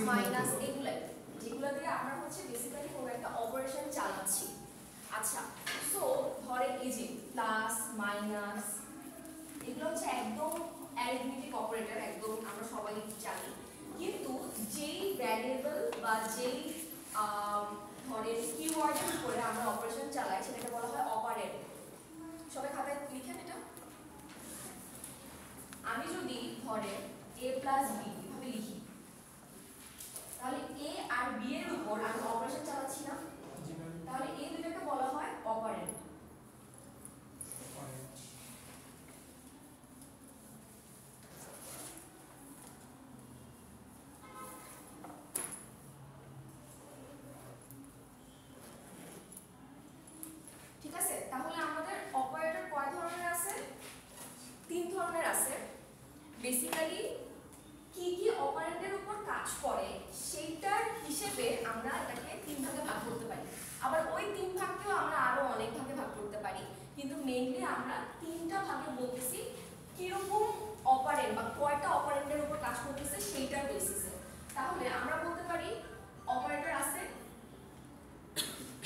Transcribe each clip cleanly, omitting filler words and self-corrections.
Minus এগুলাই যেগুলো দিয়ে আমরা হচ্ছে বেসিক্যালি কোনো একটা অপারেশন চালাচ্ছি। আচ্ছা, সো ধরে এই যে প্লাস মাইনাস এগুলো হচ্ছে একদম অ্যারিথমেটিক অপারেটর, একদম আমরা সবাই জানি। কিন্তু যেই ভ্যারিয়েবল বা যেই ধরেন কিওয়ার্ডের উপরে আমরা অপারেশন চালাই সেটাকে বলা হয় অপারেন্ড। সবাই খাতায় লিখেন এটা। আমি যদি ধরে a প্লাস বি এভাবে লিখি, তাহলে a আর b এর উপর আমি অপারেশন চালাচ্ছি না, তাহলে এই দুটোকে বলা হয় অপারেন্ড। ঠিক আছে, তাহলে আমাদের অপারেটর কয় ধরনের আছে? 3 ধরনের আছে। বেসিক্যালি কি কি অপারেন্ডের উপর কাজ করে সেইটার হিসেবে আমরা এটাকে 3 ভাগে ভাগ করতে পারি। আবার ওই 3 ভাগকেও আমরা আরো অনেক ভাগে ভাগ করতে পারি, কিন্তু মেইনলি আমরা 3টা ভাগে বলতেছি কিরকম অপারেন্ড বা কয়টা অপারেন্ডের উপর কাজ করতেছে সেইটার বেসিসে। তাহলে আমরা বলতে পারি অপারেটর আছে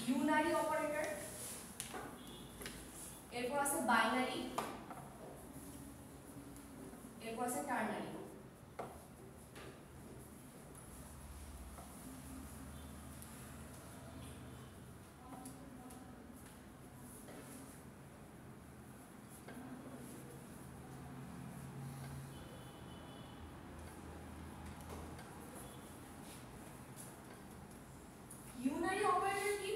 ইউনারি অপারেটর, এরপর আছে বাইনারি, এরপর আছে টার্নারি। ইউনারি অপারেটর কি?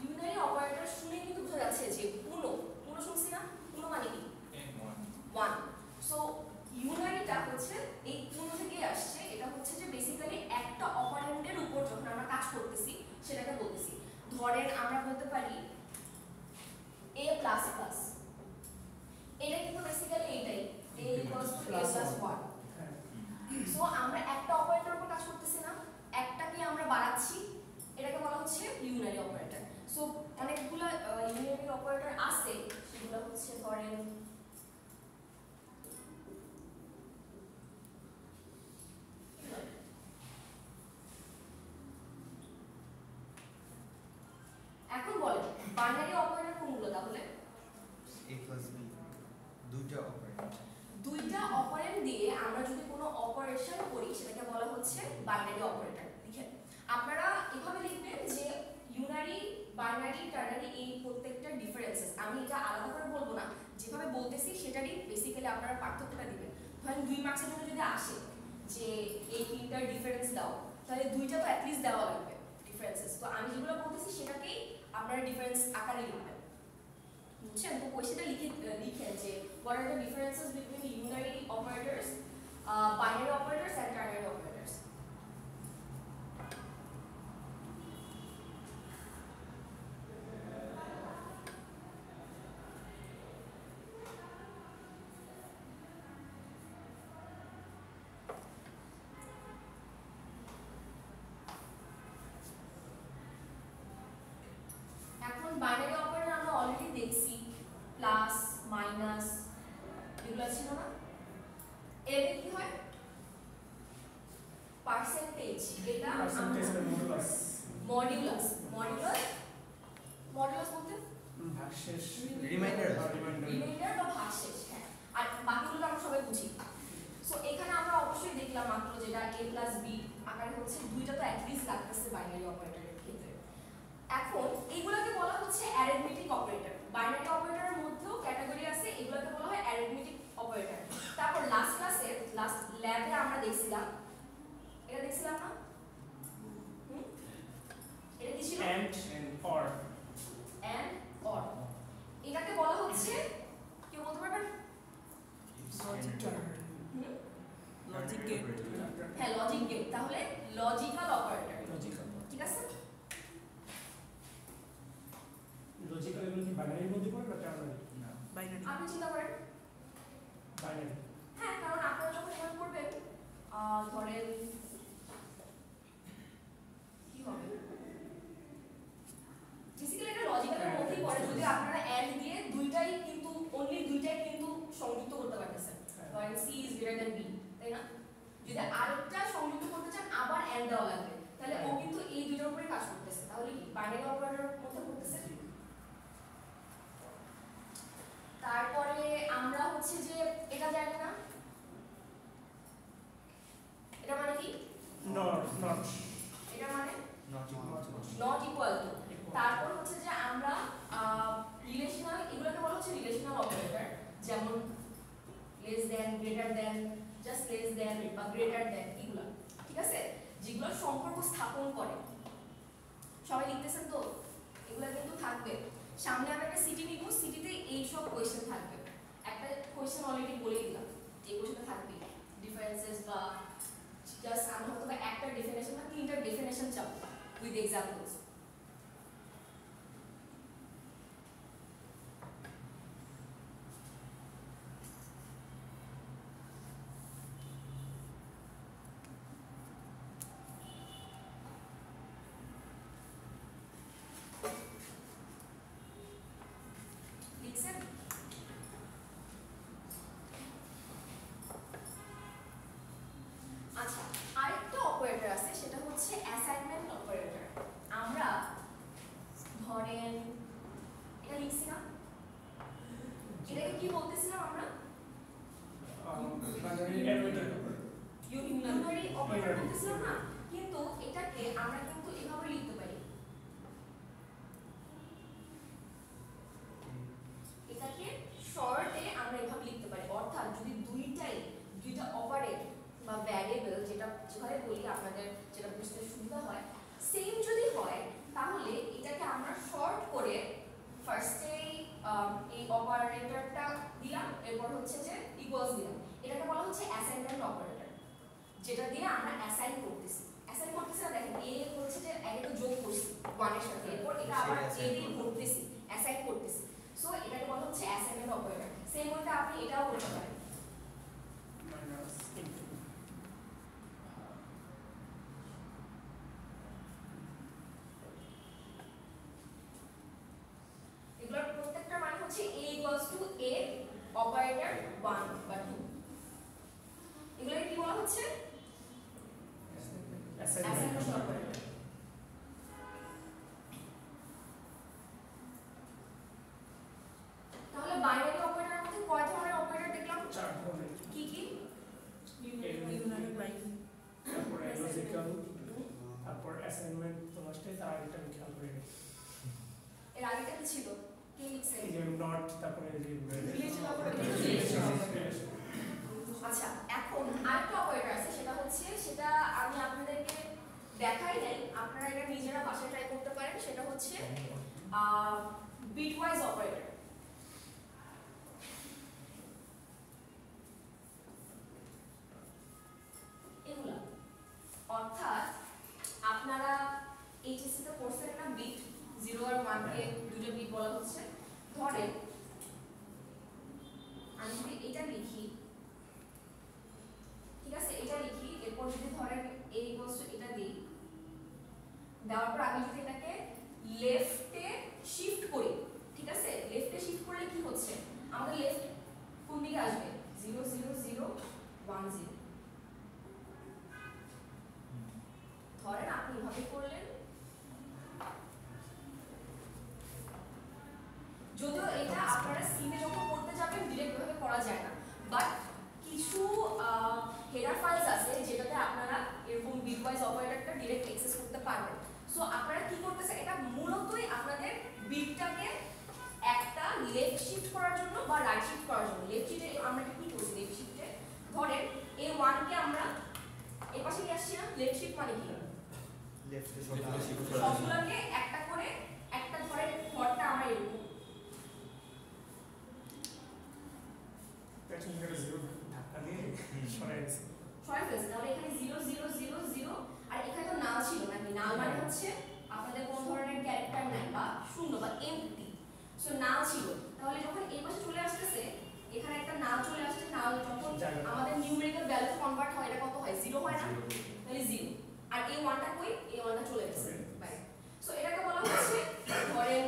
ইউনারি অপারেটর শুনে কিন্তু বোঝা যাচ্ছে যে উনো শুনছি না? উনো মানে কি? 1। সো ইউনারিটা হচ্ছে এই উনো থেকে আসছে। এটা হচ্ছে যে বেসিক্যালি একটা অপারেন্ডের উপর যখন আমরা কাজ করতেছি সেটাকে বলতেছি। ধরেন আমরা বলতে পারি a++, এটা কিন্তু বেসিক্যালি এটাই a = a+1। সো আমরা একটা অপারেটরের উপর কাজ করতেছি না, একটাকে আমরা বাড়াচ্ছি, এটাকে বলা হচ্ছে ইউনারি অপারেটর। সো অনেকগুলো ইউনারি অপারেটর আছে, সেগুলো হচ্ছে ধরেন এখন বলেন বাইনারি অপারেটর কোনগুলো? তাহলে a plus b, দুইটা অপারেন্ড দিয়ে আমরা যদি কোনো অপারেশন করি সেটাকে বলা হচ্ছে বাইনারি অপারেটর। লিখেন, আপনারা এভাবে লিখবেন যে ইউনারি, বাইনারি, টার্নারি এই প্রত্যেকটা ডিফারেন্সেস। আমি এটা আলাদা করে বলবো না, যেভাবে বলতেছি সেটারই বেসিক্যালি আপনারা পার্থক্যটা দিবেন। ধরেন 2 মার্কসের জন্য যদি আসে যে এই 3টার ডিফারেন্স দাও, তাহলে 2টা তো অ্যাটলিস্ট দেওয়া লাগবে ডিফারেন্সেস। তো আমি যেগুলো বলতেছি সেটাকেই আপনারা ডিফারেন্স আকারে লিখবেন, বুঝছেন? তো কোশ্চেনটা লিখেন যে what are the differences between unary operators, binary operators and ternary operators. এখন বাইনারি অপারেটর আমরা অলরেডি দেখছি, প্লাস মাইনাস এগুলো ছিল না? এর কি হয়? পার্সেন্টেজ। এটা মডুলাস বলতে ভাগশেষ, রিমাইন্ডার বা ভাগশেষ। হ্যাঁ, আর বাকিগুলো আমরা সবাই বুঝি। সো এখানে আমরা অবশ্যই দেখলাম মাত্র যেটা a প্লাস b আকারে হচ্ছে, দুইটা তো অ্যাটলিস্ট লাগতেছে বাইনারি অপারেটরের ক্ষেত্রে। এখন এইগুলোকে বলা হচ্ছে অ্যারিথমেটিক অপারেটর। বাইনারি অপারেটরের মধ্যেও ক্যাটাগরি আছে, এগুলোকে বলা হয় অ্যারিথমেটিক অপারেটর। তারপর লাস্ট ক্লাসে ল্যাবে আমরা দেখছিলাম, এটা দেখছিলাম না? এটা কি ছিল? and or এটাকে বলা হচ্ছে, কেউ বলতে পারবেন? Logic gate. হ্যাঁ, লজিক গেট। তাহলে লজিক্যাল অপারেটর। ঠিক আছে? লজিক্যাল এগুলো কি বাইনারির মধ্যে পড়ে না টার্নারি? না, বাইনারি। আপনি চিন্তা করেন। বাইনারি। হ্যাঁ, কারণ আপনারা যখন এমন করবেন ধরেন কি হবে, বেসিক্যালি এটা লজিক্যালের মধ্যেই পড়ে। যদি আপনারা এন্ড দিয়ে দুইটাই কিন্তু অনলি দুইটাই কিন্তু সংযুক্ত করতে পারতেছেন, ধরেন c is greater than b, তাই না? যদি আরেকটা সংযুক্ত করতে চান আবার এন্ড দেওয়া লাগবে, তাহলে ও কিন্তু এই দুটোর উপরে কাজ করতেছে, তাহলে কি বাইনারি অপারেটরের মধ্যে পড়তেছে। তারপরে আমরা হচ্ছে যে এটা জানি না, এটা মানে কি, নট এটা মানে Not equal to. Not equal to. তারপর হচ্ছে যে আমরা রিলেশনাল, এগুলোকে বলা হচ্ছে রিলেশনাল অপারেটর, যেমন less than, greater than, just less than বা গ্রেটার দেন, এগুলো ঠিক আছে, যেগুলো সম্পর্ক স্থাপন করে। সবাই লিখতেছেন তো, এগুলো কিন্তু থাকবে সামনে। আমরা একটা সিটি নিব, সিটিতে এই সব কোয়েশ্চেন থাকবে। একটা কোয়েশ্চেন অলরেডি বলে দিলাম, এই কোয়েশ্চেনটা থাকবে ডিফারেন্সেস বা জাস্ট আমরা হয়তো একটা ডেফিনেশন বা তিনটা ডেফিনেশন চাবো উইথ এক্সাম্পলস। লিখছেন? আচ্ছা, আরেকটা অপারেটর আছে, সেটা হচ্ছে অ্যাসাইনমেন্ট অপারেটর। আমরা ধরেন এটা লিখছি না, এটাকে কি বলতেছিলাম আমরা? ইউনারি অপারেটর বলতেছিলাম না, কিন্তু এটাকে আমরা কিন্তু এভাবে লিখতে পারি, এটাকে শর্টে আমরা এভাবে লিখতে পারি। অর্থাৎ যদি দুইটা অপারেট বা ভ্যারিয়েবল, যেটা যেভাবে বলি আপনাদের যেটা বুঝতে সুবিধা হয়, সেম যদি হয়, তাহলে এটাকে আমরা শর্ট করে ফার্স্টে এই অপারেটরটা দিলাম, এরপর হচ্ছে যে ইকুয়ালস দিলাম। এটাকে বলা হচ্ছে অ্যাসাইনমেন্ট অপারেটর, যেটা দিয়ে আমরা অ্যাসাইন করতেছি। অ্যাসাইন করতেছি না, দেখেন এ হচ্ছে যে আগে তো যোগ করছি 1 এর সাথে, এরপর এটা আবার এ দিয়ে করতেছি, অ্যাসাইন করতেছি। সো এটাকে বলা হচ্ছে অ্যাসাইনমেন্ট অপারেটর। সেম ওয়েতে আপনি এটাও করতে পারেন। এগুলোর প্রত্যেকটা মানে হচ্ছে a equals to a operator 1 বা 2। এগুলোকে কি বলা হচ্ছে? Assignment operator. তাহলে বাইনারি অপারেটরের মধ্যে কয় ধরনের অপারেটর দেখলাম? 4 ধরনের। কি কি? Unary binary. তারপরে লজিক্যাল, তারপর অ্যাসাইনমেন্ট, তো লাস্টে তার আগেটা আমি খেয়াল করিনি। এর আগেটা কি ছিল? কে লিখছে? এই যে নট, তারপরে এই যে রিলেশন অপারেটর। আচ্ছা, এখন আরেকটা অপারেটর আছে, সেটা হচ্ছে, সেটা আমি আপনাদেরকে দেখাই নাই, আপনারা এটা নিজেরা বাসায় ট্রাই করতে পারেন। সেটা হচ্ছে বিটওয়াইজ অপারেটর। এগুলা অর্থাৎ আপনারা এইচএসসি তে পড়ছেন না, বিট 0 আর 1 কে দুটো বিট বলা হচ্ছে। ধরেন আমি যদি এটা লিখি, ঠিক আছে, এটা লিখি, এরপর যদি ধরেন a equals to এটা দিই, দেওয়ার পর আমি যদি এটাকে লেফটে শিফট করি, ঠিক আছে, লেফটে শিফট করলে কি হচ্ছে, আমাদের লেফট কোন দিকে আসবে? 0 0 0 1 0। ধরেন আপনি এভাবে করলেন, যদিও এটা আপনারা সিমে যখন করতে যাবেন ডিরেক্ট ভাবে করা যায় না, বাট কিছু হেডার ফাইলস আছে যেটাতে আপনারা এরকম বিটওয়াইজ অপারেটরটা ডিরেক্ট অ্যাক্সেস করতে পারবেন। সো আপনারা কি করতেছেন, এটা মূলতই আপনাদের বিটটাকে একটা লেফট শিফট করার জন্য বা রাইট শিফট করার জন্য। লেফট শিফটে আমরা কি করছি, লেফট শিফটে ধরেন a1 কে আমরা এই পাশে নিয়ে আসছি না, লেফট শিফট মানে কি, Left is সবগুলোকে একটা করে, একটা ধরেন ঘরটা আমরা এরকম পেছন থেকে 0 ধাক্কা দিয়ে সরাই দিয়েছে। সরাই ফেলছি, তাহলে এখানে 0 0 0 0, আর এখানে তো নাল ছিল নাকি, নাল মানে হচ্ছে আপনাদের কোন ধরনের ক্যারেক্টার নাই বা শূন্য বা এমটি। সো নাল ছিল, তাহলে যখন এই পাশে চলে আসতেছে, এখানে একটা নাল চলে আসছে, নাল যখন আমাদের নিউমেরিক্যাল ভ্যালুতে কনভার্ট হয়, এটা কত হয়? 0 হয় না, তাহলে 0। আর এই 1টা কই, এই 1টা চলে গেছে বাইরে। সো এটাকে বলা হচ্ছে ধরেন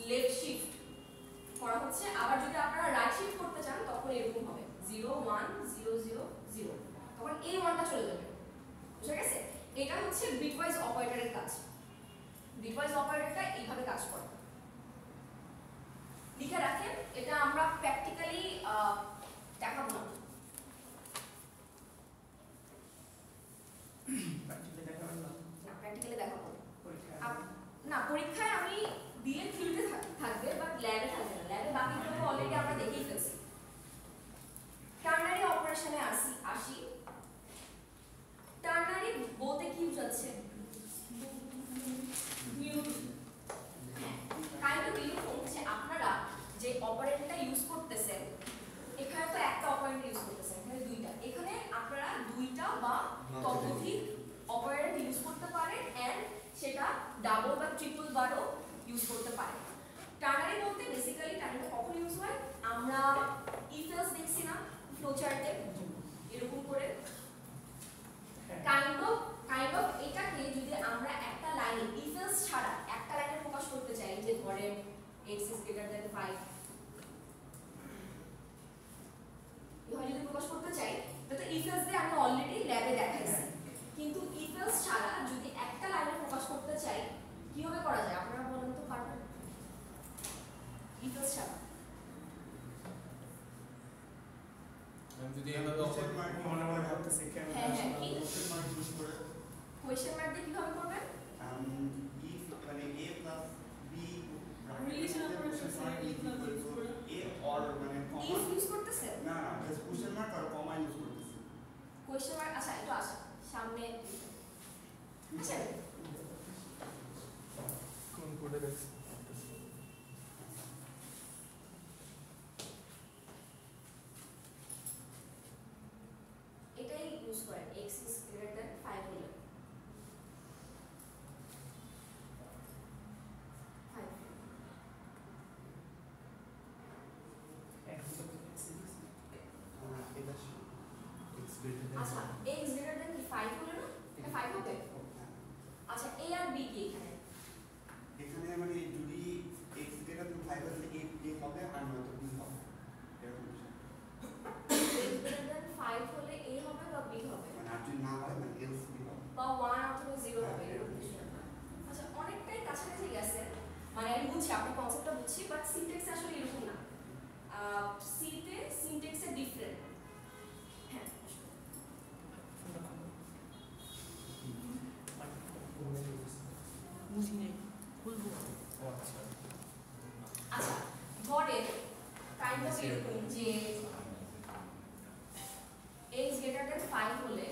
লেফট শিফট করা হচ্ছে। আবার যদি আপনারা রাইট শিফট করতে চান তখন এরকম হবে 0 1 0 0 0, তখন এই 1টা চলে যাবে, বুঝা গেছে? এটা হচ্ছে বিটওয়াইজ অপারেটরের কাজ। বিটওয়াইজ অপারেটরটা এইভাবে কাজ করে। লিখে রাখেন, এটা আমরা প্র্যাকটিক্যালি দেখাবো না। প্র্যাকটিক্যালি দেখাবেন না প্র্যাকটিক্যালি দেখাবো পরীক্ষায়? না, পরীক্ষায় আমি দিয়ে ফিল্ডে থাকবে, বাট ল্যাবে থাকবে না। ল্যাবে বাকিগুলো অলরেডি আমরা দেখেই ফেলছি। টার্নারি অপারেশনে আসি। টার্নারি বলতে কি বোঝাচ্ছে? কাইন্ড অফ এরকম যে আপনারা যে অপারেটরটা ইউজ করতেছেন, এখানে তো একটা অপারেটর ইউজ করতেছেন, এখানে দুইটা। এখানে আপনারা দুইটা বা ততোধিক অপারেটর ইউজ করতে পারেন, এন্ড সেটা ডাবল বা ট্রিপল বারও ইউজ করতে পারেন। টার্নারি বলতে বেসিক্যালি টার্নারি কখন ইউজ হয়? আমরা ইফ এলস দেখছি না ফ্লো চার্টে, এরকম করে কাইন্ড অফ এটাকে যদি আমরা একটা লাইনে ইফ এলস ছাড়া একটা লাইনে প্রকাশ করতে চাই, যে ধরেন x is greater than 5, এভাবে যদি প্রকাশ করতে চাই, তাহলে ইফ এলস দিয়ে আমি অলরেডি ল্যাবে দেখাইছি। কিন্তু ইফ এলস ছাড়া যদি একটা লাইনে প্রকাশ করতে চাই, কিভাবে করা যায় আপনারা বলেন তো, পারবেন? ইফ এলস ছাড়া যদি এভাবে মনে মনে ভাবতেছি কেন হ্যাঁ, হ্যাঁ, কি? কোশ্চেন মার্ক ইউজ করে কোয়েশ্চেন মার্ক দিয়ে কিভাবে করবেন? if মানে a plus b Relation operation mark a is plus equal use to করে। a or মানে comma ইফ ইউজ করতেছেন? না জাস্ট কোশ্চেন মার্ক আর কমা ইউজ করতেছি। কোয়েশ্চেন মার্ক, আচ্ছা একটু আসা সামনে। আচ্ছা কোন কোডে দেখছি? এটাই ইউজ করেন, x is greater than 5 হলে। 5 এখন তো এটা x greater than আচ্ছা, x greater than 5 হলে না? এটা 5 হবে? আচ্ছা, a আর b কি এখানে? এখানে মানে যদি x greater than 5 হলে a হবে আর নয়তো b হবে, এরকম বিষয়। x greater than 5 হলে a হবে বা b হবে, মানে আর যদি না হয় মানে else b হবে। বা 1 অথবা 0 হবে, এরকম কিছু না? আচ্ছা, অনেকটাই কাছাকাছি গেছেন। মানে আমি বুঝছি, আপনার কনসেপ্টটা বুঝছি, বাট সিনট্যাক্স আসলে এরকম না। সি তে সিনট্যাক্সে ডিফারেন্ট। হ্যাঁ, বুঝি নাই, খুলবো। আচ্ছা আচ্ছা, ধরেন কাইন্ড অফ এরকম যে x greater than 5 হলে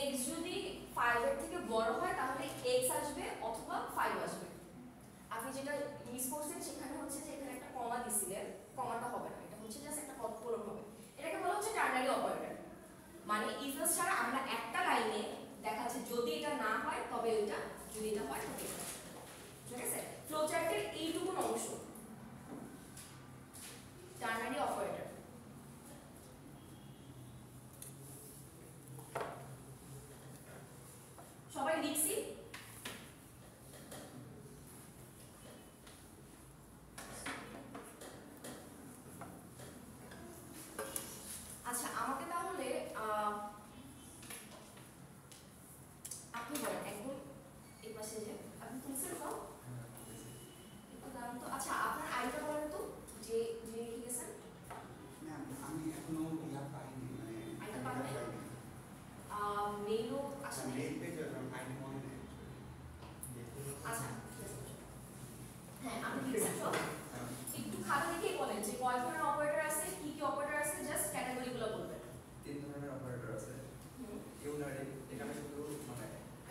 x যদি 5 এর থেকে বড় হয় তাহলে x আসবে অথবা 5 আসবে। আপনি যেটা মিস করছেন সেখানে হচ্ছে যে এখানে একটা কমা দিছিলেন, কমাটা হবে না, এটা হচ্ছে জাস্ট একটা কোলন হবে। এটাকে বলা হচ্ছে টার্নারি অপারেটর। মানে ইফ এলস ছাড়া আমরা একটা লাইনে দেখাচ্ছি, যদি এটা না হয় তবে এটা, যদি এটা হয় তবে এটা। ঠিক আছে? ফ্লো চার্টের এইটুকু অংশ টার্নারি অপারেটর। সবাই লিখছি? আচ্ছা, আমাকে তাহলে আপনি বলেন একদম এই পাশে যে আপনি তুলছেন তো একটু দাঁড়ান তো। আচ্ছা, আপনার আইডিটা বলেন তো, যে যে লিখে গেছেন। না আমি এখনো ইয়া পাইনি, মানে আইডিটা পাবেন? মেইলও আসে নাই। মেইল পেজ আর আইডি মনে নেই। আচ্ছা, হ্যাঁ, আমি লিখছি তো। একটু খাতা দেখেই বলেন যে কয় ধরনের অপারেটর আছে, কি কি অপারেটর আছে, জাস্ট ক্যাটাগরিগুলো বলবেন। 3 ধরনের অপারেটর আছে। ইউনারি, এখানে শুধু মানে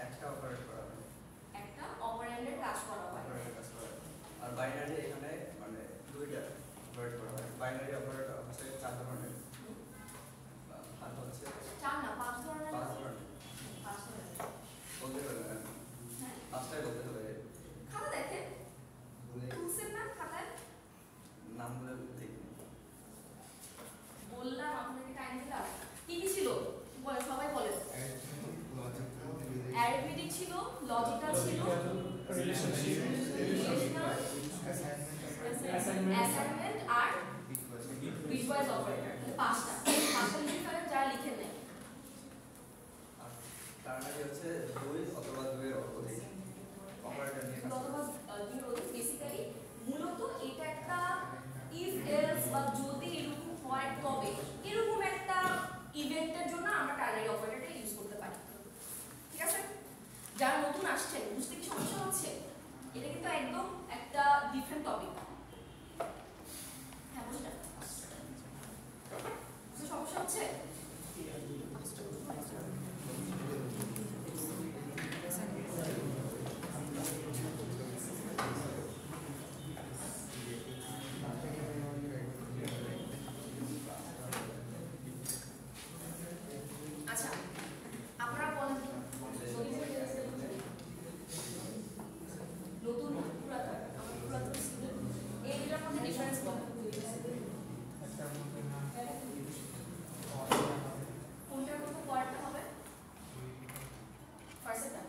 একটা অপারেট করা হয়, একটা অপারেন্ডের কাজ করা হয়। অপারেটর কাজ করা হয়। আর বাইনারি এখানে মানে দুইটা অপারেট করা হয়। বাইনারি অপারেটর হচ্ছে 4 ধরনের, আর হচ্ছে 4 না 5 ধরনের 5 আছে। ধরনের। 5 ধরনের। বলতে পারবেন? হ্যাঁ, 5টাই বলতে হবে। খাতা দেখেন, বলে খুলছেন না খাতায়? নামগুলো দেখি। বললাম আপনাকে টাইম দিলাম। কি কি ছিল বলে সবাই বলেন। অ্যারিথমেটিক ছিল, লজিক্যাল ছিল, রিলেশনশিপ, রিলেশনাল, অ্যাসাইনমেন্ট আর বিটওয়াইজ অপারেটর, পাঁচটা লিখে ফেলেন যারা লিখে নেয়। আর টার্নারি হচ্ছে 2 অথবা 2 এর অধিক অপারেটর নিয়ে কাজ করে। অথবা দুই অধিক, বেসিক্যালি মূলত এটা একটা ইফ এলস বা যদি এরকম হয় তবে এরকম একটা ইভেন্টের জন্য আমরা টার্নারি অপারেটরটা ইউজ করতে পারি। ঠিক আছে, যারা নতুন আসছেন বুঝতে কি সমস্যা হচ্ছে? এটা কিন্তু একদম একটা ডিফারেন্ট টপিক। হ্যাঁ বুঝলেন? বুঝতে সমস্যা হচ্ছে? আচ্ছা আপনারা বলেন নতুন পুরাতন, আমার পুরাতন স্টুডেন্ট, এই দুটার মধ্যে ডিফারেন্স বলেন। কোনটার মধ্যে পরেরটা হবে? ফার্স্টটা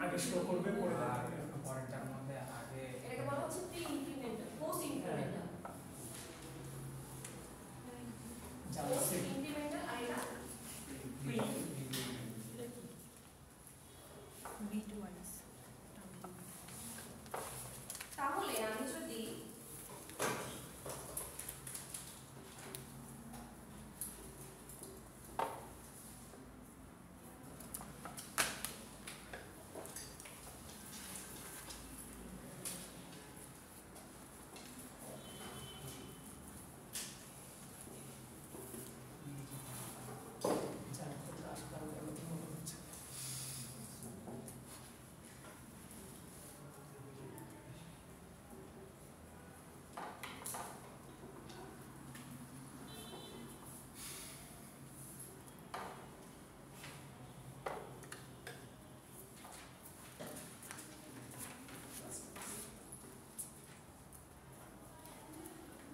আগে শো করবে পরে দেখবে। পরেরটার মধ্যে আগে এটাকে বলা হচ্ছে pre incremental, post incremental, post incremental আর এটা প্রি। তাহলে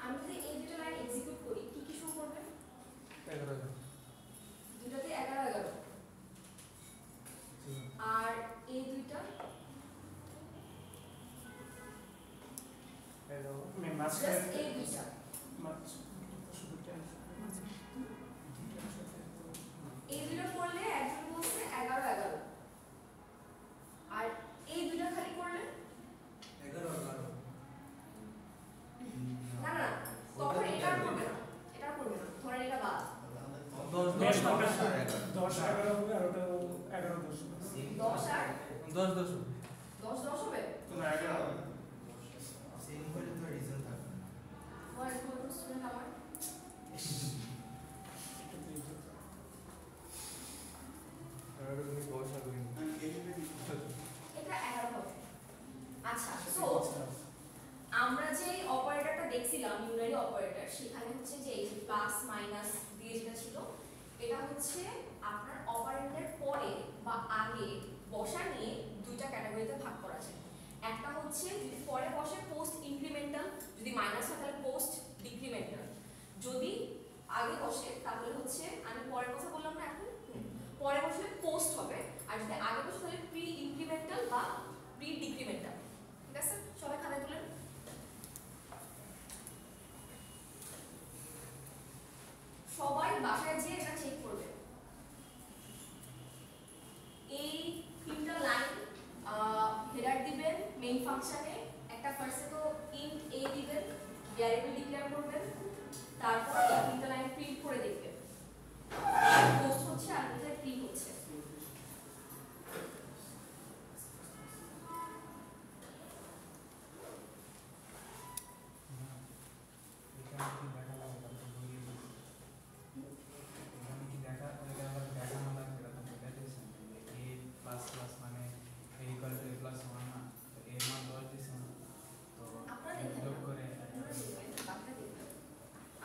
আমি যদি এই দুটো লাইন এক্সিকিউট করি, কি কি শো করবে? 11 দুটাতে 11 আর এই দুইটা জাস্ট এই দুইটা। এই দুটো করলে একজন বলছে 11 আর এই দুটো খালি করলে 11 না না তখন এটা করবে না, এটা করবে না, ধরেন এটা বাদ। 10 11 হবে আর ওটা 11 10 10 আর 10 10 10 হবে। না 11 সেম করে তো রিজন থাকবে না। ফর এক্সাম্পল স্টুডেন্ট আমার আমি এইভাবে লিখব। এটা 11 হবে। আচ্ছা সো আমরা যে অপারেটরটা দেখছিলাম ইউনারি অপারেটর, সেখানে হচ্ছে যে এই প্লাস মাইনাস দিয়ে যেটা ছিল, এটা হচ্ছে আপনার অপারেন্ডের পরে বা আগে বসা নিয়ে দুইটা ক্যাটাগরিতে ভাগ করা যায়। একটা হচ্ছে যদি পরে বসে পোস্ট ইনক্রিমেন্টাল, যদি মাইনাস হয় তাহলে পোস্ট ডিক্রিমেন্টাল, যদি আগে বসে তাহলে হচ্ছে আমি পরের কথা বললাম না এখন, পরে বসলে পোস্ট হবে, আর যদি আগে বসে তাহলে প্রি ইনক্রিমেন্টাল বা প্রি ডিক্রিমেন্টাল। ঠিক আছে, সবাই খাতায় তুলেন। সবাই বাসায় যেয়ে এটা চেক করবে। এই তিনটা লাইন হেডার দিবেন মেইন ফাংশনে, একটা ফার্স্টে তো ইন্ট a দিবেন, ভ্যারিয়েবল ডিক্লেয়ার করবেন, তারপর এই তিনটা লাইন প্রিন্ট করে দেখবেন পোস্ট হচ্ছে আর কোথায় প্রিন্ট হচ্ছে। আপনারা দেখেন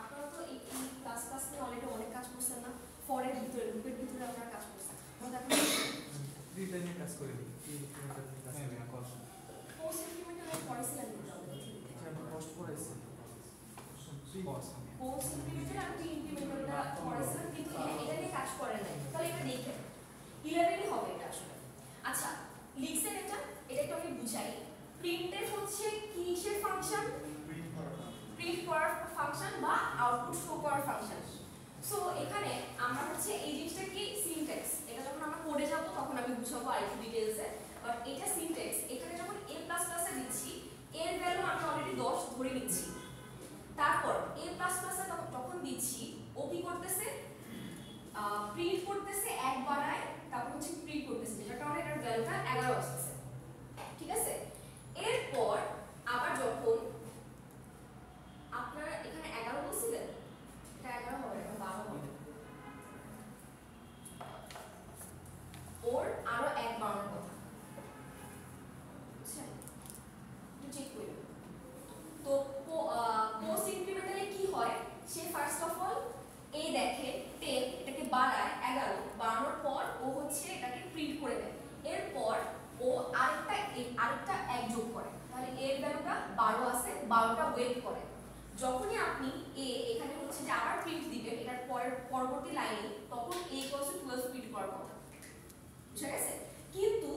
আপনারা তো এই ক্লাস নিয়ে অলরেডি অনেক কাজ করছেন না, ফরের ভিতরে গ্রুপের ভিতরে আপনারা কাজ করছেন। কাজ করে দিই পোস্ট ইনক্রিমেন্টাল পড়াইছিলেন পোস্ট করেছি পোস্ট ইনক্রিমেন্টাল আর প্রি ইনক্রিমেন্টালটা পড়াইছিলেন, কিন্তু এটা নিয়ে কাজ করেন নাই। তাহলে এটা দেখেন 11ই হবে এটা আসলে। আচ্ছা লিখছেন এটা একটু আমি বুঝাই। প্রিন্টএফ হচ্ছে ফাংশন, প্রিন্ট করার ফাংশন বা আউটপুট শো করার ফাংশন। সো এখানে আমরা হচ্ছে এই জিনিসটা কি সিনট্যাক্স, এটা যখন আমরা কোডে যাব তখন আমি বুঝাবো আরেকটু ডিটেইলসে, বাট এটা সিনট্যাক্স। এখানে যখন a++ এ দিচ্ছি, এর ভ্যালু আমি অলরেডি 10 ধরে নিচ্ছি, তারপর a++ এ তখন দিচ্ছি, ও কি করতেছে, প্রিন্ট করতেছে 1 বাড়ায়, তারপর হচ্ছে প্রিন্ট করতেছে, যেটা কারণে এটার ভ্যালুটা 11 আসছে, ঠিক আছে। এরপর আবার যখন আপনারা এখানে 11 বলছিলেন, এটা 11 হবে না, 12 হবে, ওর আরো 1 বাড়ানোর কথা, বুঝছেন, একটু চেক করে নেবেন। তো পোস্ট ইনক্রিমেন্টালে কি হয়, সে ফার্স্ট অফ অল এ দেখে 10, এটাকে বাড়ায় 11, বাড়ানোর পর ও হচ্ছে এটাকে প্রিন্ট করে দেয়, এরপর ও আরেকটা 1 যোগ করে, তাহলে এর ভ্যালুটা 12 আছে, 12টা ওয়েট করে। যখনই আপনি এ এখানে হচ্ছে যে আবার প্রিন্ট দিবেন এটার পরবর্তী লাইনে, তখন a = 12 প্রিন্ট করার কথা, ঠিক আছে। কিন্তু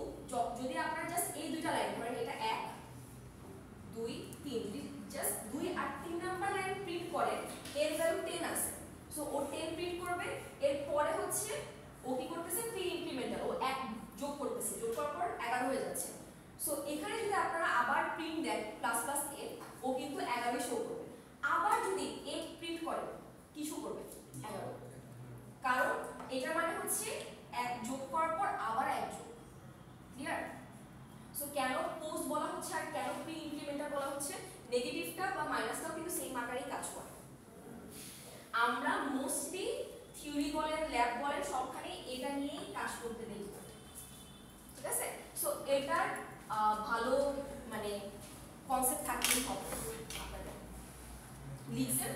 যদি আপনারা জাস্ট এই দুইটা লাইন ধরেন, এটা 1 2 3, জাস্ট 2 আর 3 নাম্বার লাইন প্রিন্ট করে, এর ভ্যালু 10 আছে, সো ও 10 প্রিন্ট করবে। এরপরে হচ্ছে ও কি করতেছে, প্রি ইনক্রিমেন্টাল, ও 1 যোগ করতেছে, যোগ করার পর 11 হয়ে যাচ্ছে। সো এখানে যদি আপনারা আবার প্রিন্ট দেন ++a, ও কিন্তু 11 শো করবে। আবার যদি a প্রিন্ট করে, কি শো করবে, 11, কারণ এটা মানে হচ্ছে 1 যোগ করার পর আবার 1 যোগ, ক্লিয়ার। সো কেন পোস্ট বলা হচ্ছে আর কেন প্রি ইনক্রিমেন্টাল বলা হচ্ছে, নেগেটিভটা বা মাইনাসটাও কিন্তু সেম আকারেই কাজ করে। আমরা মোস্টলি থিওরি বলেন, ল্যাব বলেন, সবখানে এটা নিয়েই কাজ করতে দেখব, ঠিক আছে। সো এটার ভালো মানে কনসেপ্ট থাকলেই হবে আপনাদের। লিখছেন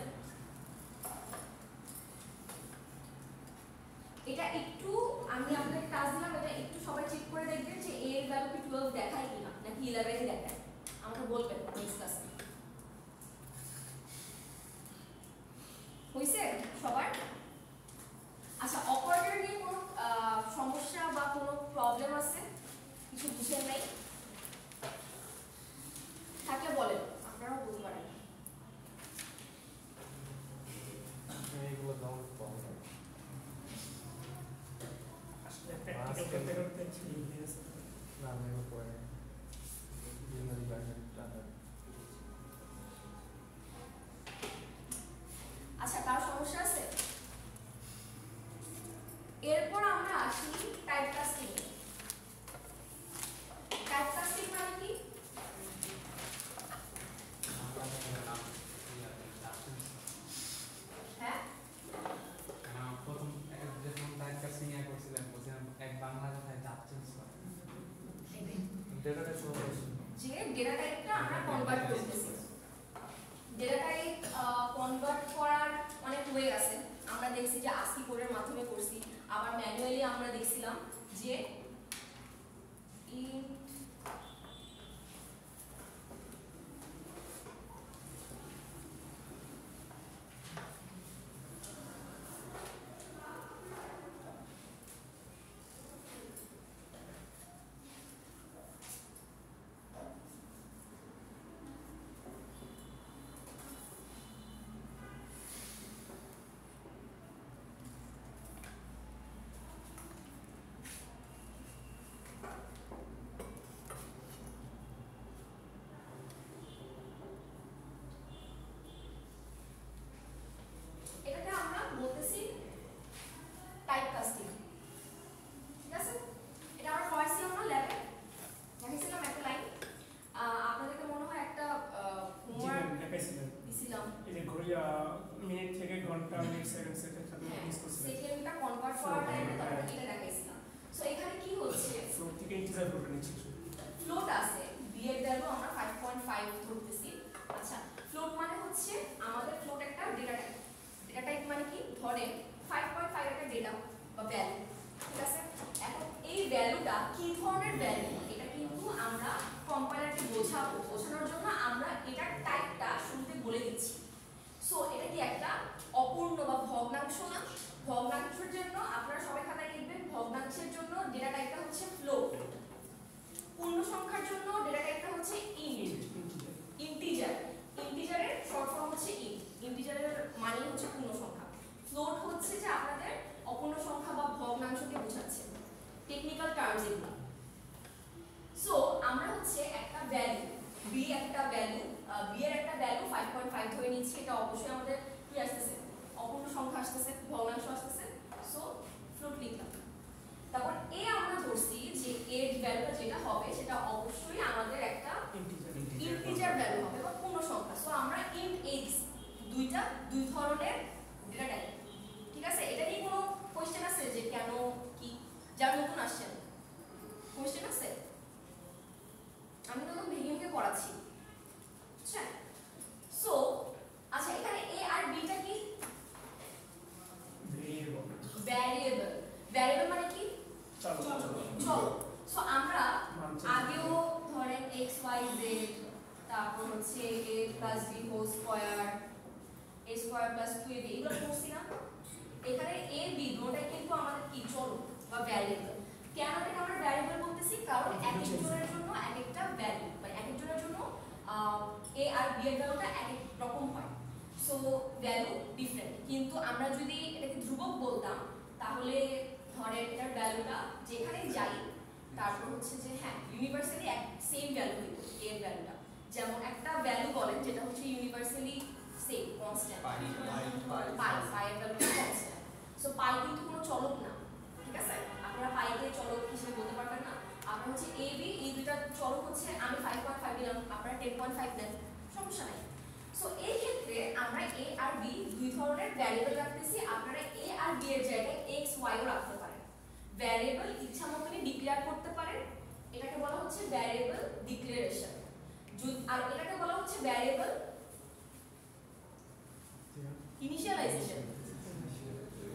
এটা একটু, আমি আপনাদের কাজ দিলাম, এটা একটু সবাই চেক করে দেখবেন যে a এর ভ্যালু কি 12 দেখায় কিনা, নাকি 11 দেখায়, আমাকে বলবেন নেক্সট ক্লাসে। হইছে সবার? আচ্ছা, অপারেটর নিয়ে কোনো সমস্যা বা কোনো প্রবলেম আছে, কিছু বুঝেন নাই থাকলে বলেন, আপনারাও বলতে পারেন। এইগুলো ডাউনলোড পাওয়া যায়। আসলে প্র্যাকটিক্যাল করতে করতে ছিল দিয়েছে। না আমি এগুলো পড়ে নাই। Unary binary ternary. আচ্ছা, কার সমস্যা আছে? এরপর আমরা আসি টাইপ কাস্টিং। টাইপ কাস্টিং মানে কি? হ্যাঁ, প্রথম যখন টাইপ কাস্টিং করছিলাম বলছিলাম এক বাংলা কথায় জাত চেঞ্জ করে। এটাই। ডেটাটা সব যে ডেটা টাইপটা আমরা কনভার্ট করতেছি। ডেটা টাইপ কনভার্ট করার অনেক ওয়ে আছে। আমরা দেখছি যে ASCII কোডের মাধ্যমে করছি, আবার ম্যানুয়ালি আমরা দেখছিলাম যে int এটাকে আমরা বলতেছি টাইপ কাস্টিং, ঠিক আছে। এটা আমরা পড়াইছিলাম না ল্যাবে, দেখাইছিলাম একটা লাইন। আপনাদেরকে মনে হয় একটা হোমওয়ার্ক দেখাইছিলেন দিছিলাম, এই যে মিনিট থেকে ঘন্টা, মিনিট সেকেন্ড সেকেন্ড আপনি ইউজ করছিলেন। সেকেন্ডটা কনভার্ট করার টাইমে তখন এটা দেখাইছিলাম। সো এখানে কি হচ্ছে, ফ্লোট থেকে ইন্টিজার করে নিচ্ছি। ফ্লোট আছে, b এর ভ্যালু আমরা 5.5 ধরতেছি। আচ্ছা, ফ্লোট মানে হচ্ছে আমাদের ফ্লোট একটা ডেটা টাইপ। ডেটা টাইপ মানে কি, ধরেন 5.5 একটা ডেটা বা ভ্যালু, ঠিক আছে। এখন এই ভ্যালুটা কি ধরনের ভ্যালু, এটা কিন্তু আমরা কম্পাইলারকে বোঝানোর জন্য আমরা এটার টাইপটা শুরুতে বলে দিচ্ছি। সো এটা কি একটা অপূর্ণ বা ভগ্নাংশ না? ভগ্নাংশের জন্য আপনারা সবাই খাতায় লিখবেন, ভগ্নাংশের জন্য ডেটা টাইপটা হচ্ছে ফ্লোট, পূর্ণ সংখ্যার জন্য ডেটা টাইপটা হচ্ছে ইন্টিজার। বি একটা ভ্যালু, বি এর একটা ভ্যালু 5.5 ধরে নিচ্ছি, এটা অবশ্যই আমাদের কি আসতেছে, অপূর্ণ সংখ্যা আসতেছে, ভগ্নাংশ আসতেছে, সো ফ্লোট লিখলাম। তারপর এ আমরা ধরছি যে এর ভ্যালুটা যেটা হবে সেটা অবশ্যই আমাদের একটা ইন্টিজার ভ্যালু হবে বা পূর্ণ সংখ্যা। সো আমরা ইন্ট এক্স দুই ধরনের ডেটা টাইপ, ঠিক আছে? এটা নিয়ে কোনো কোশ্চেন আছে যে কেন কি, যারা নতুন আসছেন কোশ্চেন আছে? আমি তো ভেঙে ভেঙে পড়াচ্ছি, বুঝছেন? সো আচ্ছা, এখানে এ আর বিটা কি? ভ্যারিয়েবল। ভ্যারিয়েবল মানে কি? চল। সো আমরা আগেও ধরেন x y z, তারপর হচ্ছে a plus b whole square, a square plus 2ab এগুলো পড়ছি না? এখানে a b দুটোটাই কিন্তু আমাদের কি চলক বা ভ্যারিয়েবল। কেন এটাকে আমরা ভ্যারিয়েবল বলতেছি? কারণ এক একজনের জন্য এক একটা ভ্যালু, মানে এক একজনের জন্য a আর b এর ভ্যালুটা এক এক রকম হয়, সো ভ্যালু ডিফারেন্ট। কিন্তু আমরা যদি এটাকে ধ্রুবক বলতাম তাহলে ধরেন এটার ভ্যালুটা যেখানেই যাই তারপর হচ্ছে যে হ্যাঁ ইউনিভার্সালি এক সেম ভ্যালু হইব এর ভ্যালুটা। যেমন একটা ভ্যালু বলেন যেটা হচ্ছে ইউনিভার্সালি সেম কনস্ট্যান্ট, পাই এর ভ্যালু কনস্ট্যান্ট। সো পাই কিন্তু কোনো চলক না, ঠিক আছে? আপনারা পাইকে চলক হিসেবে বলতে পারবেন না। আপনার হচ্ছে এ বি এই দুইটা চলক হচ্ছে, আমি 5.5 দিলাম, আপনারা 10.5 দেন, সমস্যা নাই। সো এই ক্ষেত্রে আমরা a আর b দুই ধরনের ভ্যারিয়েবল রাখতেছি। আপনারা a আর b এর জায়গায় x y ও রাখতে পারেন। ভ্যারিয়েবল ইচ্ছা মতনই ডিক্লেয়ার করতে পারেন, এটাকে বলা হচ্ছে ভ্যারিয়েবল ডিক্লারেশন। আর এটাকে বলা হচ্ছে ভ্যারিয়েবল ইনিশিয়ালাইজেশন।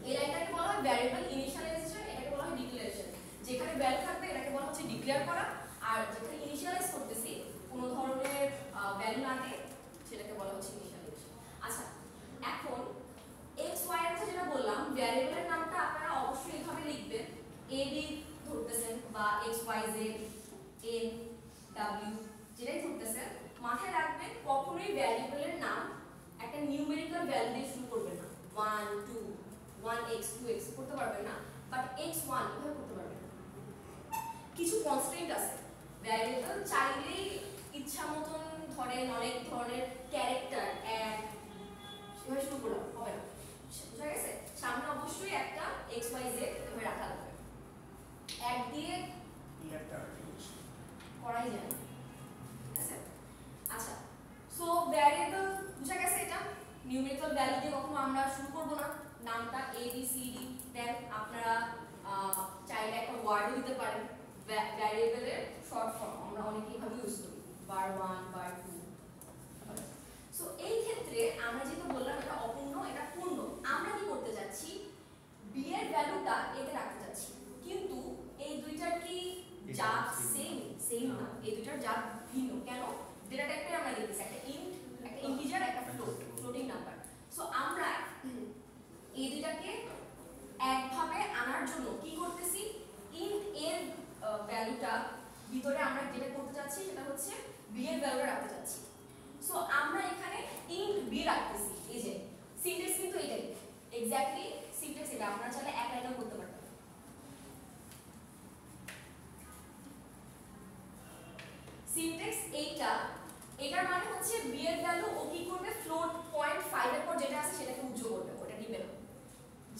এই লাইনটাকে বলা হয় ভ্যারিয়েবল ইনিশিয়ালাইজেশন, এটাকে বলা হয় ডিক্লারেশন। যেখানে ভ্যালু থাকবে এটাকে বলা হচ্ছে ডিক্লেয়ার করা, আর যেখানে ইনিশিয়ালাইজ করতেছি কোনো ধরনের ভ্যালু না দিয়ে সেটাকে বলা হচ্ছে ইনিশিয়ালাইজেশন। আচ্ছা, এখন x y এর কথা যেটা বললাম, ভ্যারিয়েবলের নামটা আপনারা অবশ্যই এইভাবে লিখবেন। a b ধরতেছেন বা x y z n w যেটাই ধরতেছেন, মাথায় রাখবেন কখনোই ভ্যারিয়েবলের নাম একটা নিউমেরিক্যাল ভ্যালু দিয়ে শুরু করবেন না। 1 2 1x 2x করতে পারবেন না, বাট x1 এভাবে করতে পারবেন না। কিছু কনস্ট্যান্ট আছে, ভ্যারিয়েবল চাইলেই ইচ্ছা মতন ধরেন অনেক ধরনের ক্যারেক্টার এক সেভাবে শুরু করলাম হবে না, বুঝা গেছে? সামনে অবশ্যই একটা এক্স ওয়াই জেড এভাবে রাখা লাগবে, এক দিয়ে করাই যায় না, ঠিক আছে? আচ্ছা, সো ভ্যারিয়েবল বুঝা গেছে, এটা নিউমেরিক্যাল ভ্যালু দিয়ে কখনো আমরা শুরু করব না। নামটা এ বি সি ডি দেন আপনারা চাইলে একটা ওয়ার্ডও দিতে পারেন। ভ্যারিয়েবলের শর্ট ফর্ম আমরা অনেকেই ভাবে ইউজ করি, var1 var2। সো এই ক্ষেত্রে আমরা যেটা বললাম এটা অপূর্ণ এটা পূর্ণ, আমরা কি করতে যাচ্ছি, বি এর ভ্যালুটা এতে রাখতে যাচ্ছি, কিন্তু এই দুইটার কি জাত সেম না, এই দুইটার জাত ভিন্ন। কেন? ডেটা টাইপে আমরা লিখেছি একটা ইন্ট, একটা ইন্টিজার, একটা ফ্লোটিং নাম্বার। সো আমরা এই দুইটাকে একভাবে আনার জন্য কি করতেছি, ইন্ট এর ভ্যালুটা ভিতরে আমরা যেটা করতে যাচ্ছি সেটা হচ্ছে বি এর ভ্যালুটা রাখতে যাচ্ছি। সো আমরা এখানে ইন্ট বি রাখতেছি। এই যে সিনট্যাক্স কিন্তু এটাই, এক্স্যাক্টলি সিনট্যাক্স এটা, আমরা চাইলে এক লাইনেও করতে পারতাম। সিনট্যাক্স এইটা, এটার মানে হচ্ছে বি এর ভ্যালু ও কি করবে, ফ্লোট পয়েন্ট 5 এর পর যেটা আছে সেটাকে উজ্জ করবে, ওটা নিবে না,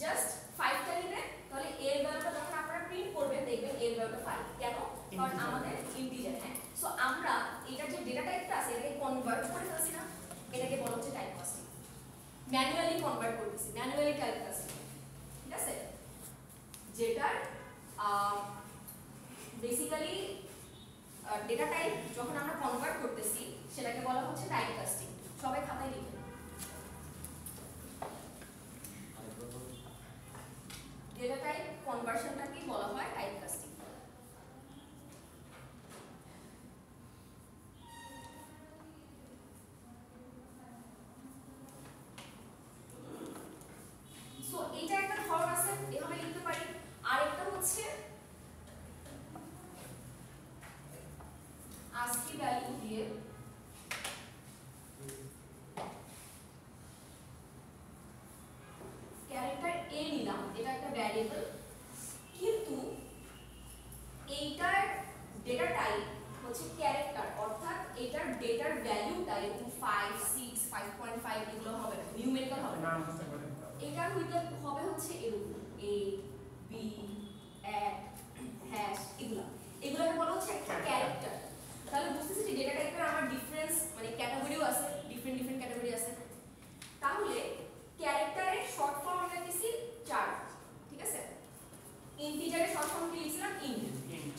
জাস্ট 5টা নিবে। তাহলে a এর ভ্যালুটা যখন আপনারা প্রিন্ট করবেন দেখবেন a এর ভ্যালুটা 5, কেন? কারণ আমাদের ইন্টিজার। হ্যাঁ, সো আমরা এটা যে ডেটা টাইপটা আছে এটাকে কনভার্ট করে ফেলছি না, এটাকে বলা হচ্ছে টাইপ কাস্টিং। ম্যানুয়ালি কনভার্ট করতেছি, ম্যানুয়ালি টাইপ কাস্টিং, ঠিক আছে? যেটার বেসিক্যালি ডেটা টাইপ যখন আমরা কনভার্ট করতেছি সেটাকে বলা হচ্ছে টাইপ কাস্টিং। সবাই খাতায় লিখে ডেটা টাইপ কনভার্সনটাকে বলা হয় টাইপ কাস্টিং। সো এইটা একটা ধরন আছে, এভাবে লিখতে পারি। আরেকটা হচ্ছে ASCII ভ্যালু দিয়ে ক্যারেক্টার a নিলাম, এটা একটা ভ্যারিয়েবল, কিন্তু এইটার ডেটা টাইপ হচ্ছে ক্যারেক্টার, অর্থাৎ এটার ডেটার ভ্যালুটা এরকম 5 6 5.5 এগুলো হবে না, নিউমেরিক্যাল হবে না। নাম হতে পারে এটার হইতে হবে হচ্ছে এরকম a b at হ্যাশ এগুলোকে বলা হচ্ছে একটা ক্যারেক্টার। তাহলে বুঝতেছি যে ডেটা টাইপের আমার ডিফারেন্স মানে ক্যাটাগরিও আছে, ডিফারেন্ট ক্যাটাগরি আছে। তাহলে ক্যারেক্টারের শর্ট ফর্ম আমরা লিখছি 4, ঠিক আছে? ইন্টিজারের শর্ট ফর্ম কি লিখছিলাম ইন্ট। ইন্ট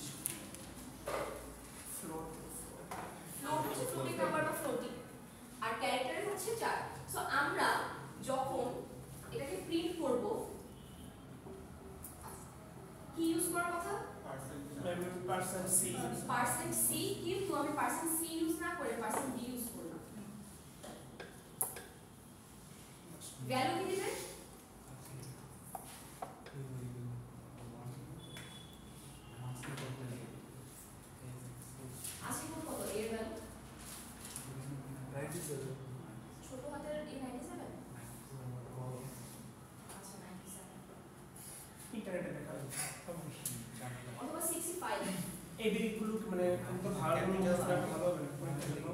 ফ্লোট ফ্লোট হচ্ছে ফ্লোটিং নাম্বার বা ফ্লোটিং, আর ক্যারেক্টারের হচ্ছে 4। সো আমরা যখন এটাকে প্রিন্ট করব কি ইউজ করার কথা? পার্সেন্ট সি পার্সেন্ট সি, কিন্তু আমি পার্সেন্ট সি ইউজ না করে পার্সেন্ট ডি ইউজ করলাম। ভ্যালু কি দিবেন? আশি কোড কত এর ভ্যালু? ছোট হাতের এ 97, আচ্ছা 97 ইন্টারনেটে দেখা যাবে অথবা 65। এই দিকগুলো মানে আমি তো ভালো ভালো হবে না পরীক্ষার জন্য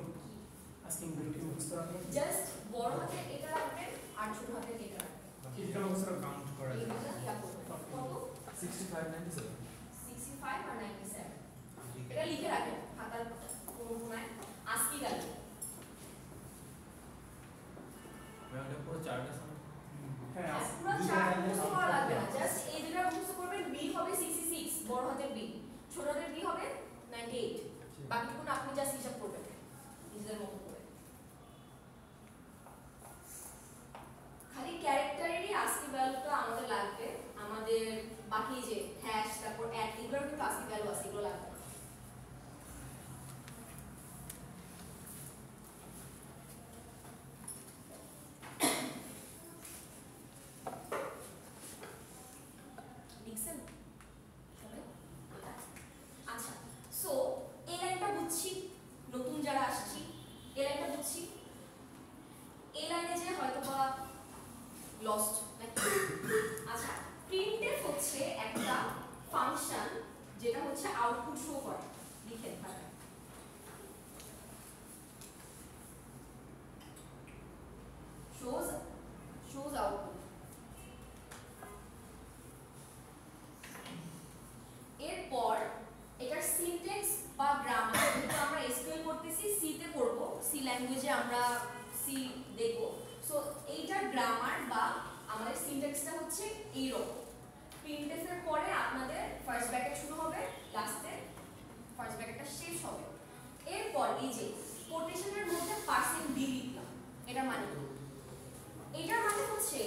আজকে ইংরেজি মুখস্থ রাখবেন জাস্ট বড় হাতের এটা রাখবেন আর ছোট হাতের এটা রাখবেন। এটা মুখস্থ রাখবেন কাউন্ট করা যায় এইগুলো ইয়া করবেন। কত? 65 97 65 আর 97 এটা লিখে রাখেন খাতার কোনো কোনায়। আজকে গেল পুরো চারটা হ্যাঁ পুরো চার মুখস্থ করা লাগবে না, জাস্ট এই দুটো মুখস্থ করবেন। বি হবে 66, বড় হাতের বি, ছোট হাতের বি হবে 98। বাকিটুকু আপনি জাস্ট হিসাব করবেন নিজেদের মতো করে। খালি ক্যারেক্টারেরই আস্কি ভ্যালুটা আমাদের লাগবে, আমাদের বাকি যে হ্যাশ তারপর অ্যাট এগুলোর কিন্তু আস্কি ভ্যালু আছে, এগুলো লাগবে না। লিখছেন সবাই? আচ্ছা, সো এই লাইনটা বুঝছি, নতুন যারা আসছি এই লাইনটা বুঝছি। এই লাইনে যে হয়তো বা লস্ট নাকি? আচ্ছা, প্রিন্টএফ হচ্ছে একটা ফাংশন যেটা হচ্ছে আউটপুট শো করে। লিখেন খাতায়। shows output। এরপর এটার সিনট্যাক্স বা গ্রামার, যেটা আমরা এসকিউএল করতেছি সি তে করব, সি ল্যাঙ্গুয়েজে আমরা সি দেখব। সো এইটার গ্রামার বা আমাদের সিনট্যাক্সটা হচ্ছে এইরকম। প্রিন্টএফ এর পরে আপনাদের ফার্স্ট ব্র্যাকেট শুরু হবে, লাস্টে ফার্স্ট ব্র্যাকেটটা শেষ হবে। এরপর এই যে কোটেশনের মধ্যে %d লিখলাম, এটা মানে কি? এটার মানে হচ্ছে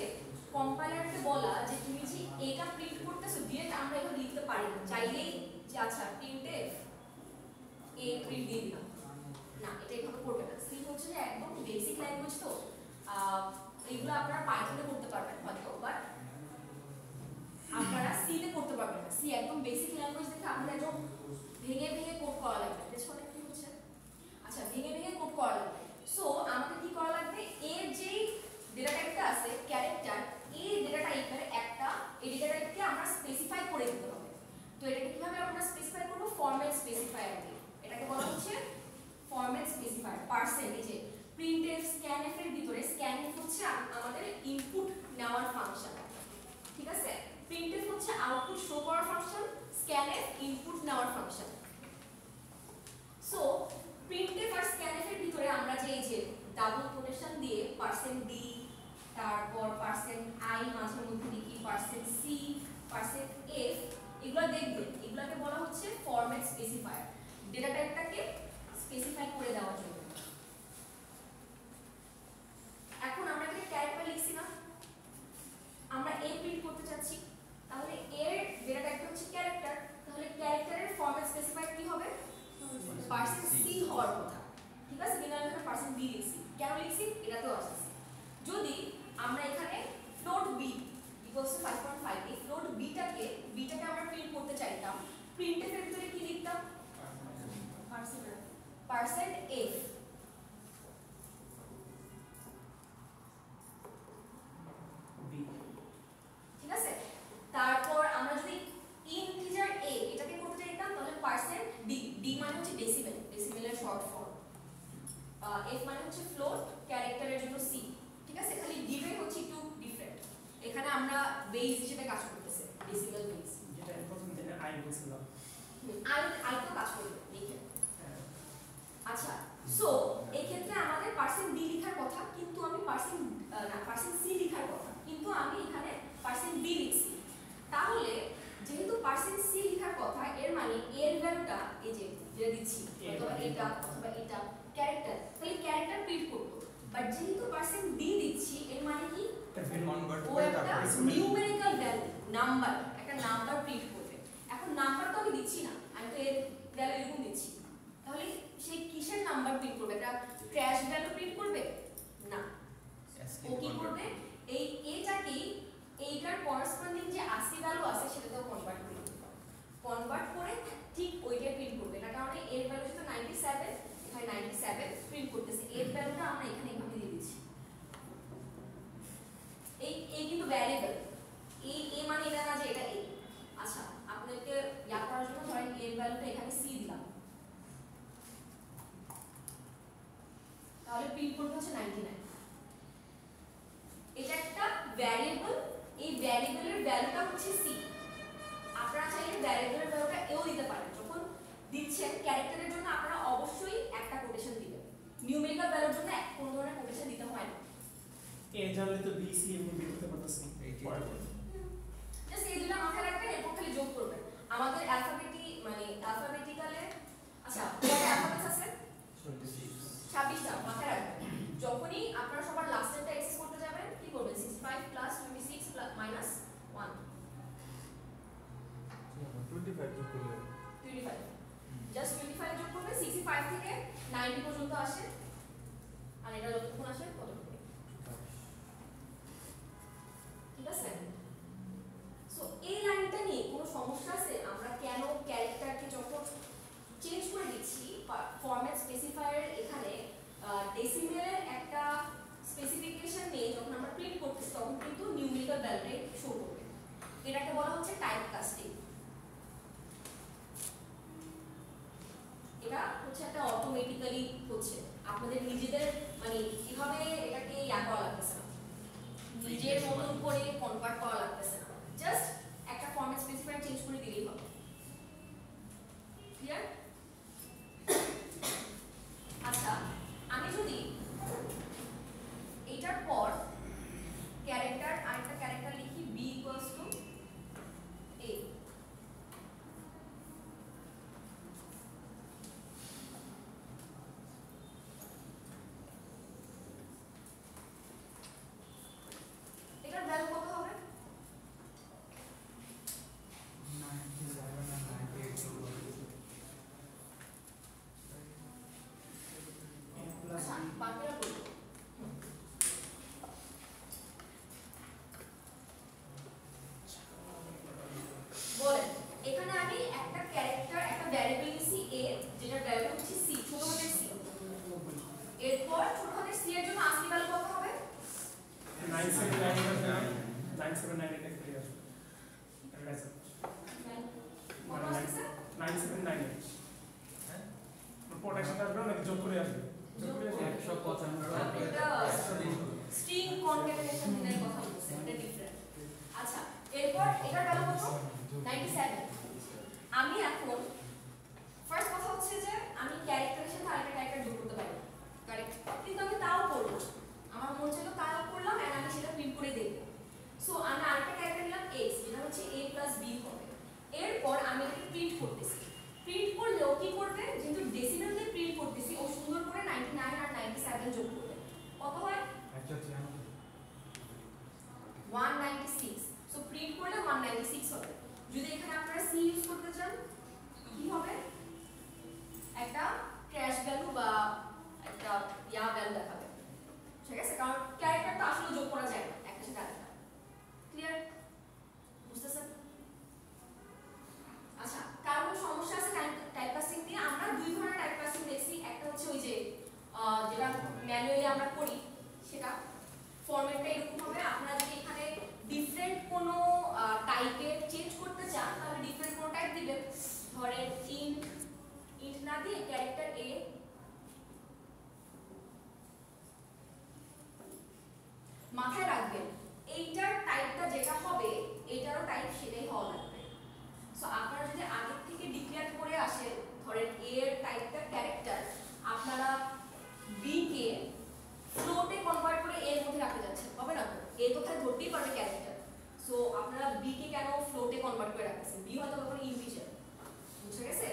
কম্পাইলারকে বলা যে তুমি যে এটা প্রিন্ট করতেছো ডিরেক্ট আমরা এটা লিখতে পারি না, চাইলেই যে আচ্ছা প্রিন্টএফ এ প্রিন্ট দিয়ে দিলাম না, এটা এভাবে করবে না। সি হচ্ছে যে একদম বেসিক ল্যাঙ্গুয়েজ, তো এগুলো আপনারা পাইথনে করতে পারবেন হয়তো, বাট আপনারা সি তে করতে পারবেন না। সি একদম বেসিক ল্যাঙ্গুয়েজ দেখে আপনাদের একদম ভেঙে কোড করা লাগবে। পেছনে কি হচ্ছে? আচ্ছা, ভেঙে কোড করা লাগবে। সো আমাদের কি করা লাগবে? এর যেই ডেটা টাইপটা আছে ক্যারেক্টার, এই ডেটা টাইপের একটা এই ডেটা টাইপকে আমরা স্পেসিফাই করে দিতে হবে। তো এটাকে কিভাবে আমরা স্পেসিফাই করব? ফরম্যাট স্পেসিফায়ার দিয়ে। এটাকে বলা হচ্ছে format specifier. Percentage printf scanf এর ভিতরে স্ক্যানএফ হচ্ছে আমাদের ইনপুট নেওয়ার ফাংশন, ঠিক আছে? প্রিন্টএফ হচ্ছে আউটপুট শো করার ফাংশন, স্ক্যানএফ ইনপুট নেওয়ার ফাংশন। সো প্রিন্টএফ আর স্ক্যানএফ এর ভিতরে আমরা যে এই যে ডাবল কোটেশন দিয়ে %d তারপর %i মাঝে মধ্যে লিখি, %c %f এগুলো দেখবেন, এগুলোকে বলা হচ্ছে ফরম্যাট স্পেসিফায়ার, ডেটা টাইপটাকে স্পেসিফাই করে দেওয়ার জন্য। এখন আমরা এখানে ক্যারেক্টার লিখছি না, আমরা a প্রিন্ট করতে চাচ্ছি, তাহলে এর ডেটা টাইপটা হচ্ছে ক্যারেক্টার, তাহলে ক্যারেক্টারের ফরম্যাট স্পেসিফায়ার কি হবে? %c হওয়ার কথা, ঠিক আছে? কিন্তু আমি এখানে %d লিখছি, কেন লিখছি এটাতেও আসছে। যদি আমরা এখানে ফ্লোট b ইকুয়ালস টু 5.5, এই ফ্লোট বিটাকে আমরা প্রিন্ট করতে চাইতাম, প্রিন্টএফ এর ভিতরে কি লিখতাম? %f। ঠিক আছে? তারপর আমরা যদি ইন্টিজার a এটাকে করতে চাইতাম তাহলে %d, d মানে হচ্ছে ডেসিবেল, ডেসিবেলের শর্ট ফর্ম, এফ মানে হচ্ছে ফ্লোট, ক্যারেক্টারের জন্য সি। ঠিক আছে, খালি ডিফারেন্ট হচ্ছে একটু ডিফারেন্ট। এখানে আমরা বেস হিসেবে কাজ করতেছে, ডেসিমাল বেস। যেটা আমি প্রথম দিনে আই বলছিলাম। আই তো কাজ করবে লিখে। হ্যাঁ। আচ্ছা, সো এই ক্ষেত্রে আমাদের পার্সেন্ট ডি লেখার কথা, কিন্তু আমি পার্সেন্ট সি লেখার কথা, কিন্তু আমি এখানে পার্সেন্ট ডি লিখছি। তাহলে যেহেতু পার্সেন্ট সি লেখার কথা, এর মানে এর ভ্যালুটা এই যে যেটা দিচ্ছি, অথবা এটা অথবা এটা ক্যারেক্টার, তাহলে ক্যারেক্টার প্রিন্ট করতো। বাট যেহেতু পার্সেন্ট ডি দিচ্ছি, এর মানে কি কনভার্ট ও করে একটা তারপরে নিউমেরিক্যাল ভ্যালু, নাম্বার, একটা নাম্বার প্রিন্ট করবে। এখন নাম্বার তো আমি দিচ্ছি না, আমি তো এর ভ্যালু এরকম দিচ্ছি। তাহলে সে কিসের নাম্বার প্রিন্ট করবে? একটা ক্র্যাশ ভ্যালু প্রিন্ট করবে না। ও কি করবে? এই এটাকেই এইটার করেসপন্ডিং যে ASCII ভ্যালু আছে সেটাতেও কনভার্ট করে দিবে। কনভার্ট করে ঠিক ওইটাই প্রিন্ট করবে। তার কারণে এর ভ্যালু ছিল 97, এখানে 97 প্রিন্ট করতেছে। এর ভ্যালুটা আমরা এখানে এভাবে দিয়ে দিচ্ছি। এই কিন্তু ভ্যারিয়েবল, এই মানে এটা না যে এটা এ। আচ্ছা, আপনাকে ইয়া করার জন্য ধরেন এর ভ্যালুটা এখানে সি দিলাম, তাহলে প্রিন্ট করবে হচ্ছে 99। এটা একটা ভ্যারিয়েবল, এই ভ্যারিয়েবলের ভ্যালুটা হচ্ছে সি। আপনারা চাইলে ভ্যারিয়েবলের ভ্যালুটা এও দিতে পারেন। যখন দিচ্ছেন ক্যারেক্টারের জন্য আপনারা অবশ্যই একটা কোটেশন দিবেন, নিউমেরিক্যাল ভ্যালুর জন্য কোনো ধরনের কোটেশন দিতে হয় না। এ জানলে তো বি সি এমনি বের করতে পারতেছি। জাস্ট এই দুটো মাথায় রাখবেন, এরপর খালি যোগ করবেন। আমাদের অ্যালফাবেটিক্যালে আচ্ছা কয়টা অ্যালফাবেটস আছে? 26টা। মাথায় রাখবেন, যখনই আপনারা সবার লাস্ট টাইমটা এক্সেস করতে যাবেন কি করবেন? 65 প্লাস 26 প্লাস মাইনাস 1 25 যোগ করলে 25। জাস্ট 25 যোগ করবে, 65 থেকে 90 পর্যন্ত আসে, আর এটা যতক্ষণ আসে ততক্ষণ। ঠিক আছে? সো এই লাইনটা নিয়ে কোনো সমস্যা আছে? আমরা কেন ক্যারেক্টারকে যখন চেঞ্জ করে দিচ্ছি ফরম্যাট স্পেসিফায়ার, এখানে ডেসিমেলের একটা স্পেসিফিকেশন নিয়ে যখন আমরা প্রিন্ট করতেছি তখন কিন্তু নিউমেরিক্যাল ভ্যালুটাই শো করবে। এটাকে বলা হচ্ছে টাইপ কাস্টিং। এটা হচ্ছে একটা অটোমেটিক্যালি হচ্ছে, আপনাদের নিজেদের মানে কিভাবে এটাকে ইয়া করা লাগতেছে না, নিজের মতন করে কনভার্ট করা লাগতেছে না, জাস্ট একটা ফরম্যাট স্পেসিফায়ার চেঞ্জ করে দিলেই হবে। ক্লিয়ার? আচ্ছা, আমি যদি এইটার পর ক্যারেক্টার আরেকটা ক্যারেক্টার লিখি b ইকুয়ালস টু a, এটার ভ্যালু কত হবে? 97 আচ্ছা, বাকিরা বলবো। বলেন, এখানে আমি একটা ক্যারেক্টার একটা ভ্যারিয়েবল নিছি a, যেটা ভ্যালু হচ্ছে c, ছোট হাতের c। এরপর ছোট হাতের c এর জন্য ASCII ভ্যালু কত হবে? 979 এটা ক্লিয়ার আসবে। এটা আছে কত আসছে? 9798। হ্যাঁ প্রোটেকশন আসবে না, যোগ করে আসবে। যোগ করে আসবে 195 এটা স্ট্রিং কনক্যাটেনেশন দিনের কথা বলছে, এটা ডিফারেন্ট। আচ্ছা, এরপর এটার ভ্যালু কত? 97। আমি এখন ফার্স্ট কথা হচ্ছে যে আমি ক্যারেক্টারের সাথে আরেকটা ক্যারেক্টার যোগ করতে পারি, কারেক্ট? কিন্তু আমি তাও করব, আমার মন চাইলো তাও করলাম, এন্ড আমি সেটা প্রিন্ট করে দেব। সো আমি আরেকটা ক্যারেক্টার নিলাম x, যেটা হচ্ছে a + b হবে। এরপর আমি এটাকে প্রিন্ট করতেছি। প্রিন্ট করলেও কি করবে? যেহেতু ডেসিমেল দিয়ে প্রিন্ট করতেছি, ও সুন্দর করে 99 আর 97 যোগ করবে। কত হয়? 196। সো প্রিন্ট করলে 196 হবে। যদি এখানে আপনারা c ইউজ করতে চান কি হবে? একটা ক্র্যাশ ভ্যালু বা একটা ইয়া ভ্যালু দেখাবে। ঠিক আছে, কারণ ক্যারেক্টার তো আসলে যোগ করা যায় না একটা সাথে আরেকটা। ক্লিয়ার? বুঝতেছেন? আচ্ছা, কার কোনো সমস্যা আছে টাইপ কাস্টিং দিয়ে? আমরা দুই ধরনের টাইপ কাস্টিং দেখছি, একটা হচ্ছে ওই যে যেটা ম্যানুয়ালি আমরা করি সেটা, কেন ফ্লোটে কনভার্ট করে রাখতেছেন, বি হয়তো তখন ইন্টিজার, বুঝে গেছে?